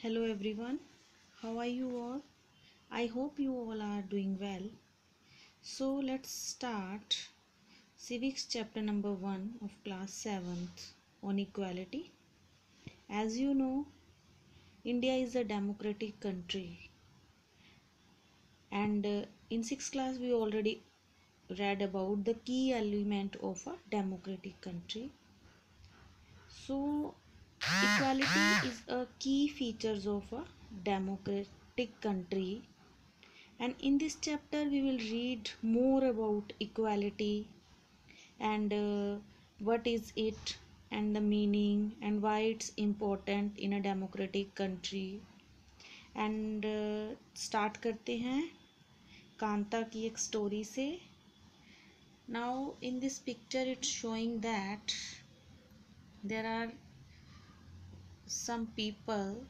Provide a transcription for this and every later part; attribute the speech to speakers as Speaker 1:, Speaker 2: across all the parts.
Speaker 1: Hello everyone, how are you all? I hope you all are doing well. So let's start Civics chapter number 1 of class 7th on equality. As you know, India is a democratic country, and in 6th class we already read about the key element of a democratic country. So equality is a key features of a democratic country, and in this chapter we will read more about equality and what is it and the meaning and why it's important in a democratic country. And start करते हैं कांता की एक story से. Now in this picture it's showing that there are some people,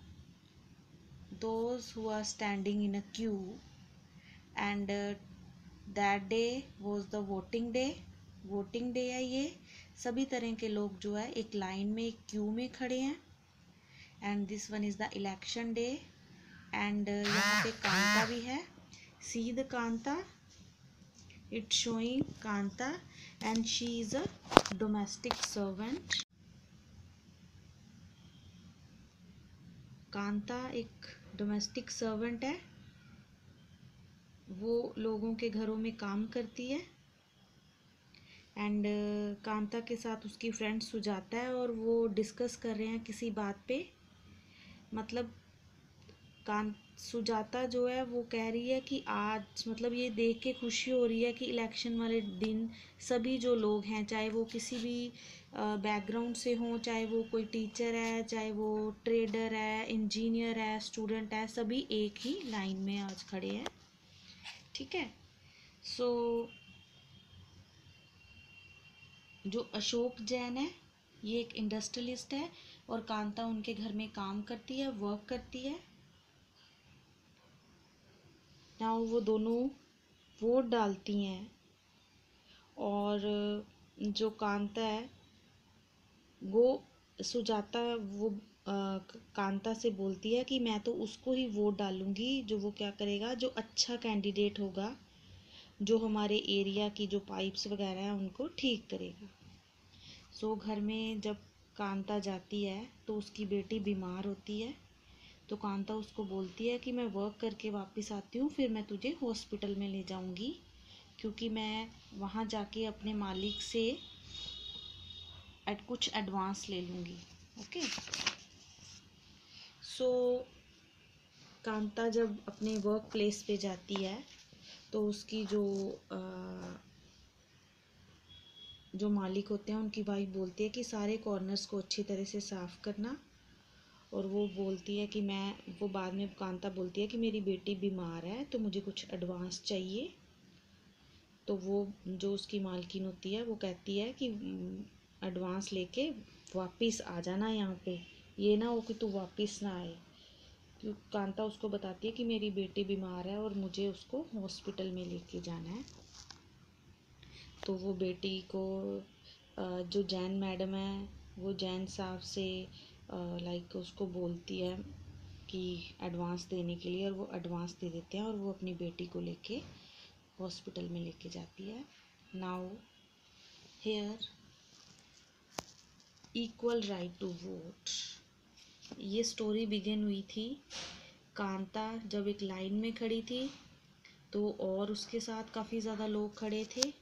Speaker 1: those who are standing in a queue, and that day was the voting day. Voting day है ये. सभी तरह के लोग जो है एक लाइन में एक क्यू में खड़े हैं. And this one is the election day. And यहाँ पे कांता भी है. See the Kanta, it's showing Kanta and she is a domestic servant. Kanta एक डोमेस्टिक सर्वेंट है. वो लोगों के घरों में काम करती है. एंड कांता के साथ उसकी फ्रेंड सुजाता है और वो डिस्कस कर रहे हैं किसी बात पे. मतलब सुजाता जो है वो कह रही है कि आज मतलब ये देख के खुशी हो रही है कि इलेक्शन वाले दिन सभी जो लोग हैं, चाहे वो किसी भी बैकग्राउंड से हों, चाहे वो कोई टीचर है, चाहे वो ट्रेडर है, इंजीनियर है, स्टूडेंट है, सभी एक ही लाइन में आज खड़े हैं. ठीक है. सो जो अशोक जैन है ये एक इंडस्ट्रियलिस्ट है और कांता उनके घर में काम करती है, वर्क करती है. नाउ वो दोनों वोट डालती हैं और जो कांता है वो सुजाता वो कांता से बोलती है कि मैं तो उसको ही वोट डालूंगी जो वो क्या करेगा, जो अच्छा कैंडिडेट होगा, जो हमारे एरिया की जो पाइप्स वगैरह हैं उनको ठीक करेगा. सो घर में जब कांता जाती है तो उसकी बेटी बीमार होती है. तो कांता उसको बोलती है कि मैं वर्क करके वापस आती हूँ, फिर मैं तुझे हॉस्पिटल में ले जाऊँगी, क्योंकि मैं वहाँ जाके अपने मालिक से कुछ एडवांस ले लूँगी. ओके. सो कांता जब अपने वर्क प्लेस पे जाती है तो उसकी जो मालिक होते हैं उनकी वाइफ बोलती है कि सारे कॉर्नर्स को अच्छी तरह से साफ़ करना. और वो बोलती है कि वो बाद में कांता बोलती है कि मेरी बेटी बीमार है तो मुझे कुछ एडवांस चाहिए. तो वो जो उसकी मालकिन होती है वो कहती है कि एडवांस लेके वापस आ जाना यहाँ पे, ये ना हो कि तू वापस ना आए. क्योंकि कांता उसको बताती है कि मेरी बेटी बीमार है और मुझे उसको हॉस्पिटल में लेके जाना है. तो वो बेटी को जो जैन मैडम है वो जैन साहब से लाइक उसको बोलती है कि एडवांस देने के लिए, और वो एडवांस दे देते हैं और वो अपनी बेटी को लेके हॉस्पिटल में लेके जाती है. Now here equal right to vote. ये स्टोरी बिगिन हुई थी कांता जब एक लाइन में खड़ी थी तो और उसके साथ काफ़ी ज़्यादा लोग खड़े थे.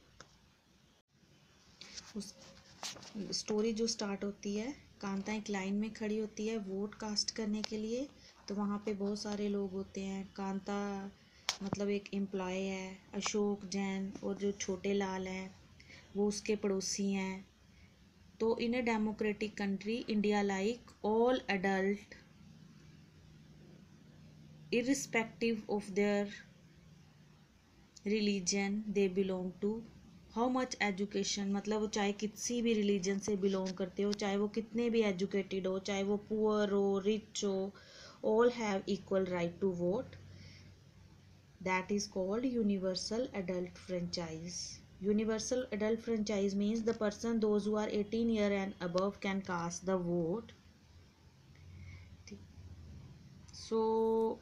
Speaker 1: उस स्टोरी जो स्टार्ट होती है, कांता एक लाइन में खड़ी होती है वोट कास्ट करने के लिए. तो वहाँ पे बहुत सारे लोग होते हैं. कांता मतलब एक एम्प्लॉय है. अशोक जैन और जो छोटे लाल हैं वो उसके पड़ोसी हैं. तो in a democratic country India like all adult irrespective of their religion they belong to, how much education, मतलब वो चाहे किसी भी रिलीजन से बिलोंग करते हो, चाहे वो कितने भी एजुकेटेड हो, चाहे वो पुअर हो, रिच हो, all have equal right to vote. That is called universal adult franchise. Universal adult franchise means the person those who are 18 year and above can cast the vote. So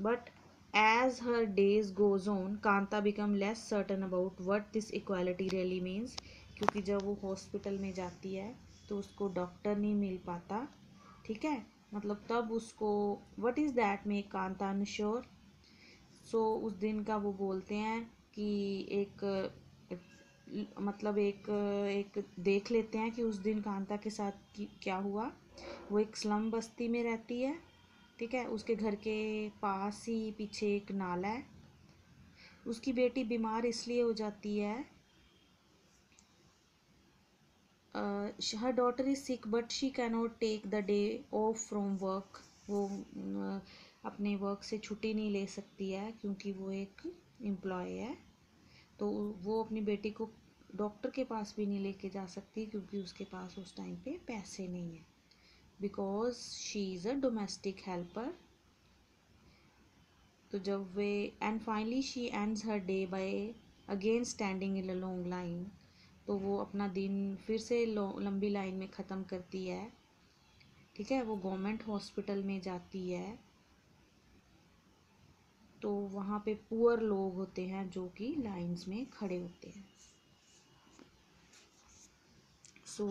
Speaker 1: but as her days goes on, Kanta become less certain about what this equality really means, क्योंकि जब वो hospital में जाती है तो उसको doctor नहीं मिल पाता, ठीक है, मतलब तब उसको what is that make Kanta unsure। सो उस दिन का वो बोलते हैं कि मतलब एक देख लेते हैं कि उस दिन कांता के साथ क्या हुआ। वो एक स्लम बस्ती में रहती है, ठीक है, उसके घर के पास ही पीछे एक नाला है। उसकी बेटी बीमार इसलिए हो जाती है, her daughter is sick but she cannot take the day off from work. वो अपने वर्क से छुट्टी नहीं ले सकती है क्योंकि वो एक एम्प्लॉय है। तो वो अपनी बेटी को डॉक्टर के पास भी नहीं लेके जा सकती क्योंकि उसके पास उस टाइम पे पैसे नहीं है, because she is a domestic helper. तो जब वे and finally she ends her day by again standing in a long line. तो वो अपना दिन फिर से लंबी लाइन में ख़त्म करती है, ठीक है। वो गवर्नमेंट हॉस्पिटल में जाती है, तो वहाँ पे पुअर लोग होते हैं जो कि लाइंस में खड़े होते हैं। So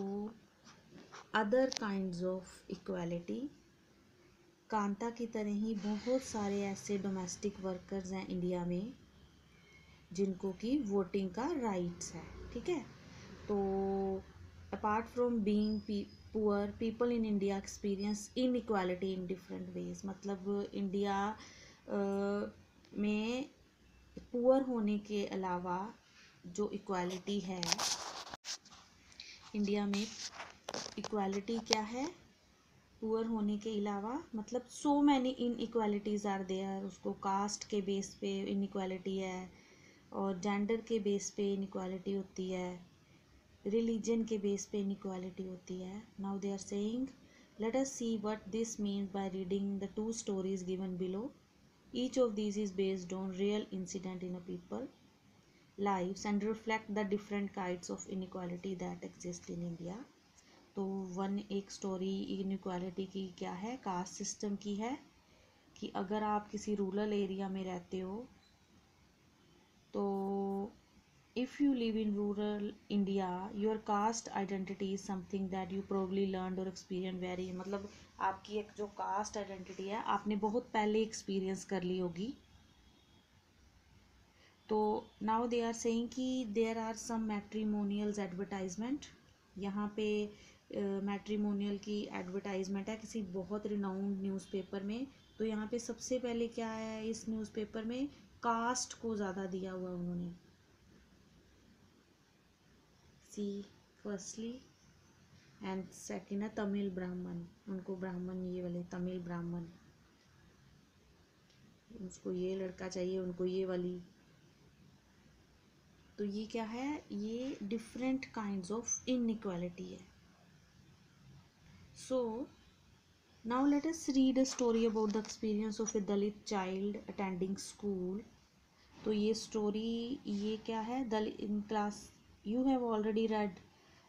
Speaker 1: other kinds of equality, Kanta की तरह ही बहुत सारे ऐसे डोमेस्टिक वर्कर्स हैं इंडिया में जिनको कि वोटिंग का राइट्स है, ठीक है। तो apart from being poor, people in India experience inequality in different ways. मतलब इंडिया में पुअर होने के अलावा जो इक्वालिटी है, इंडिया में इक्वालिटी क्या है, पुअर होने के अलावा मतलब so many inequalities are there. उसको कास्ट के बेस पे इनइक्वालिटी है, और जेंडर के बेस पे इनइक्वालिटी होती है, रिलीजन के बेस पे इनइक्वालिटी होती है। Now they are saying, let us see what this means by reading the two stories given below. Each of these is based on real incident in a people lives and reflect the different kinds of inequality that exist in India। तो एक story inequality की क्या है, caste system की है, कि अगर आप किसी रूरल एरिया में रहते हो तो if you live in rural India your cast identity is something that you probably learn और एक्सपीरियंस वेरी, मतलब आपकी एक जो कास्ट आइडेंटिटी है आपने बहुत पहले एक्सपीरियंस कर ली होगी। तो नाउ दे आर सेइंग कि देयर आर सम मैट्रीमोनियल्स एडवर्टाइजमेंट। यहाँ पे मैट्रीमोनियल की एडवर्टाइजमेंट है किसी बहुत रिनाउंड न्यूज़पेपर में। तो यहाँ पे सबसे पहले क्या है, इस न्यूज़पेपर में कास्ट को ज़्यादा दिया हुआ उन्होंने। सी फर्स्टली एंड सेकेंड है तमिल ब्राह्मण, उनको ब्राह्मण ये वाले तमिल ब्राह्मण, उसको ये लड़का चाहिए, उनको ये वाली। तो ये क्या है, ये डिफरेंट काइंड्स ऑफ इनइक्वालिटी है। So now let us read a story about the experience of a Dalit child attending school. तो ये स्टोरी, ये क्या है, Dalit in class you have already read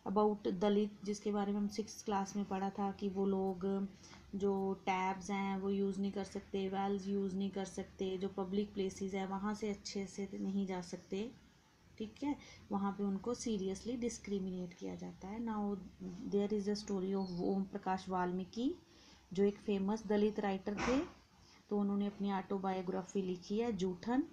Speaker 1: about Dalit, जिसके बारे में हम 6th क्लास में पढ़ा था कि वो लोग जो टैब्स हैं वो यूज़ नहीं कर सकते, वेल्स यूज़ नहीं कर सकते, जो पब्लिक प्लेसेस है वहाँ से अच्छे से नहीं जा सकते, ठीक है, वहाँ पे उनको सीरियसली डिस्क्रिमिनेट किया जाता है। Now there is a story of Om Prakash Valmiki, जो एक फेमस दलित राइटर थे। तो उन्होंने अपनी ऑटोबायोग्राफी लिखी है जूठन।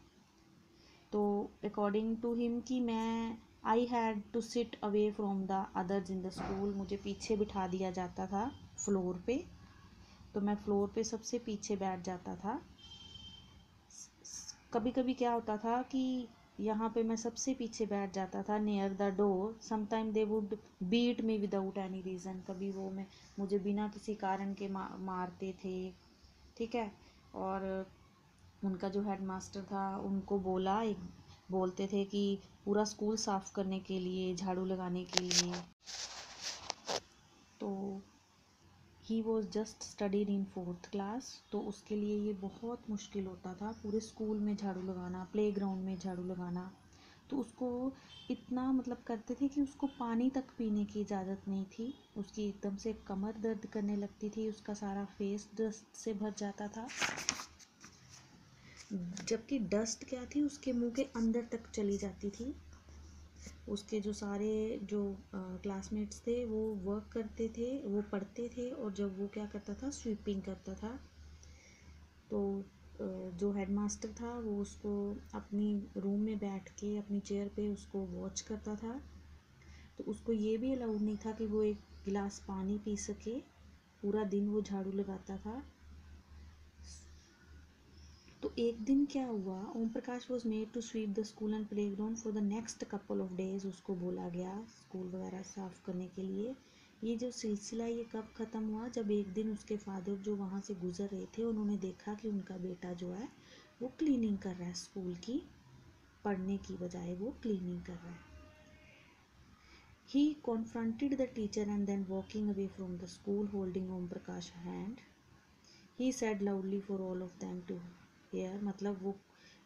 Speaker 1: तो अकॉर्डिंग टू हिम कि मैं I had to sit away from the others in the school, मुझे पीछे बिठा दिया जाता था फ्लोर पे। तो मैं फ्लोर पे सबसे पीछे बैठ जाता था। कभी कभी क्या होता था कि यहाँ पे मैं सबसे पीछे बैठ जाता था near the door. Sometime they would beat me without any reason, कभी वो मैं मुझे बिना किसी कारण के मारते थे, ठीक है। और उनका जो हेड मास्टर था उनको बोलते थे कि पूरा स्कूल साफ़ करने के लिए, झाड़ू लगाने के लिए। तो he was just studied in 4th class, तो उसके लिए ये बहुत मुश्किल होता था पूरे स्कूल में झाड़ू लगाना, प्ले ग्राउंड में झाड़ू लगाना। तो उसको इतना मतलब करते थे कि उसको पानी तक पीने की इजाज़त नहीं थी। उसकी एकदम से कमर दर्द करने लगती थी, उसका सारा फेस डस्ट से भर जाता था, जबकि डस्ट क्या थी, उसके मुंह के अंदर तक चली जाती थी। उसके जो सारे जो क्लासमेट्स थे वो वर्क करते थे, वो पढ़ते थे, और जब वो क्या करता था, स्वीपिंग करता था, तो जो हेडमास्टर था वो उसको अपनी रूम में बैठ के अपनी चेयर पे उसको वॉच करता था। तो उसको ये भी अलाउड नहीं था कि वो एक गिलास पानी पी सके, पूरा दिन वो झाड़ू लगाता था। तो एक दिन क्या हुआ, Om Prakash was made to sweep the school and playground for the next couple of days. उसको बोला गया स्कूल वगैरह साफ़ करने के लिए। ये जो सिलसिला ये कब ख़त्म हुआ, जब एक दिन उसके फादर जो वहाँ से गुजर रहे थे, उन्होंने देखा कि उनका बेटा जो है वो क्लीनिंग कर रहा है स्कूल की, पढ़ने की बजाय वो क्लीनिंग कर रहा है। He confronted the teacher and then walking away from the school holding Om Prakash's hand, he said loudly for all of them to hear। मतलब वो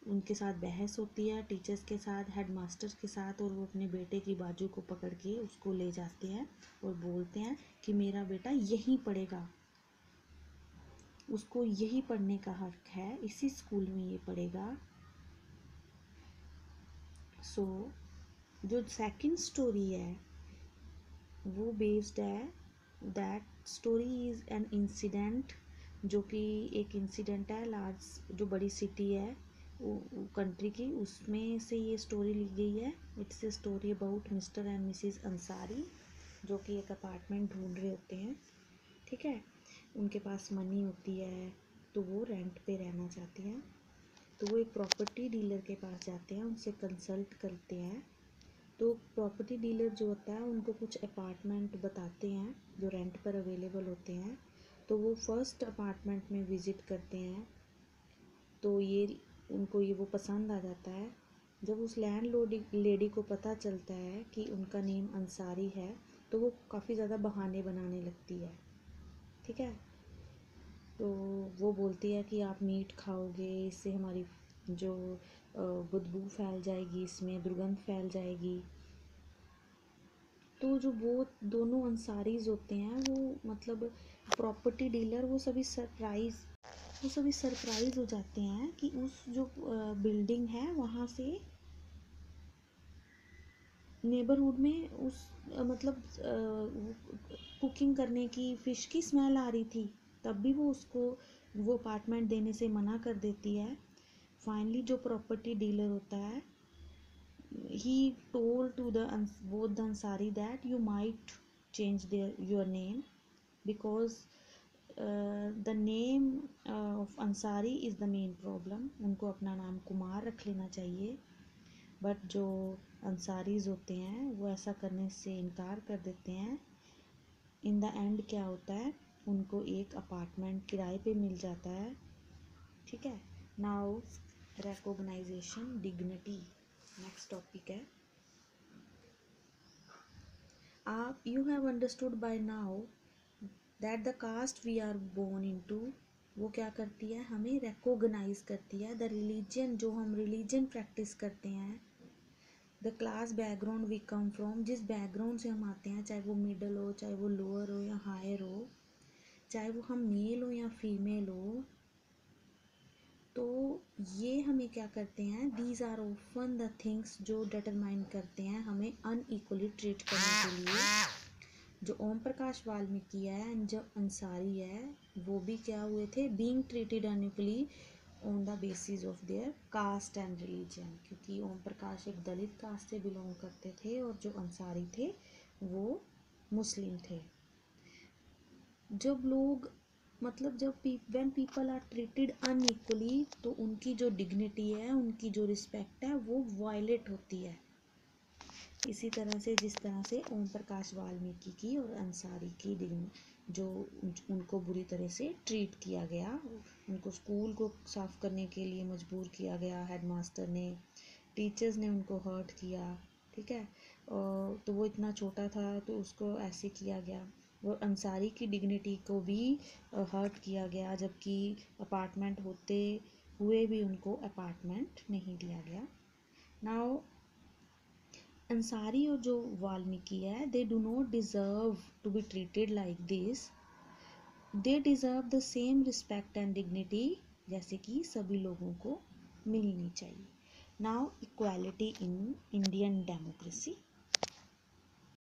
Speaker 1: उनके साथ बहस होती है, टीचर्स के साथ, हेडमास्टर के साथ, और वो अपने बेटे की बाजू को पकड़ के उसको ले जाते हैं और बोलते हैं कि मेरा बेटा यहीं पढ़ेगा, उसको यही पढ़ने का हक है, इसी स्कूल में ये पढ़ेगा। सो जो सेकंड स्टोरी है वो बेस्ड है, that story is an incident, जो कि एक इंसिडेंट है लार्ज, जो बड़ी सिटी है कंट्री की, उसमें से ये स्टोरी ली गई है। It's a story about mister and Mrs Ansari, जो कि एक अपार्टमेंट ढूंढ रहे होते हैं, ठीक है। उनके पास मनी होती है तो वो रेंट पे रहना चाहती हैं, तो वो एक प्रॉपर्टी डीलर के पास जाते हैं, उनसे कंसल्ट करते हैं। तो प्रॉपर्टी डीलर जो होता है उनको कुछ अपार्टमेंट बताते हैं जो रेंट पर अवेलेबल होते हैं। तो वो फर्स्ट अपार्टमेंट में विज़िट करते हैं, तो ये उनको ये वो पसंद आ जाता है। जब उस लैंड लेडी को पता चलता है कि उनका नेम अंसारी है, तो वो काफ़ी ज़्यादा बहाने बनाने लगती है, ठीक है। तो वो बोलती है कि आप मीट खाओगे, इससे हमारी जो बदबू फैल जाएगी, इसमें दुर्गंध फैल जाएगी। तो जो वो दोनों अंसारीज होते हैं वो मतलब प्रॉपर्टी डीलर, वो सभी सरप्राइज हो जाते हैं कि उस जो बिल्डिंग है वहाँ से नेबरहुड में उस मतलब कुकिंग करने की फ़िश की स्मेल आ रही थी, तब भी वो उसको वो अपार्टमेंट देने से मना कर देती है। फाइनली जो प्रॉपर्टी डीलर होता है, he told to both the Ansari that you might change your name, because the name of Ansari is the main problem। उनको अपना नाम कुमार रख लेना चाहिए, बट जो अंसारीज होते हैं वो ऐसा करने से इनकार कर देते हैं। इन द एंड क्या होता है, उनको एक अपार्टमेंट किराए पे मिल जाता है, ठीक है। Now recognisation dignity next topic है। You have understood by now that the caste we are born into, वो क्या करती है, हमें recognize करती है। the religion, जो हम religion practice करते हैं, the class background we come from, जिस background से हम आते हैं, चाहे वो middle हो, चाहे वो lower हो या higher हो, चाहे वो हम मेल हो या फीमेल हो, तो ये हमें क्या करते हैं, these are often the things जो डिटरमाइन करते हैं हमें अनइक्वली ट्रीट करने के लिए। जो ओम प्रकाश वाल्मीकि है एंड जो अंसारी है, वो भी क्या हुए थे, being treated unequally on the basis of their caste and religion, क्योंकि ओम प्रकाश एक दलित कास्ट से बिलोंग करते थे और जो अंसारी थे वो मुस्लिम थे। जब लोग मतलब जब when people are treated unequally, तो उनकी जो डिग्निटी है, उनकी जो रिस्पेक्ट है, वो वायलेट होती है। इसी तरह से जिस तरह से ओम प्रकाश वाल्मीकि की और अंसारी की जो उनको बुरी तरह से ट्रीट किया गया, उनको स्कूल को साफ करने के लिए मजबूर किया गया, हेडमास्टर ने, टीचर्स ने उनको हर्ट किया, ठीक है। तो वो इतना छोटा था तो उसको ऐसे किया गया। और अंसारी की डिग्निटी को भी हर्ट किया गया, जबकि अपार्टमेंट होते हुए भी उनको अपार्टमेंट नहीं दिया गया। नाउ अंसारी और जो वाल्मीकि है, they do not deserve to be treated like this, they deserve the same respect and dignity, जैसे कि सभी लोगों को मिलनी चाहिए. Now equality in Indian democracy.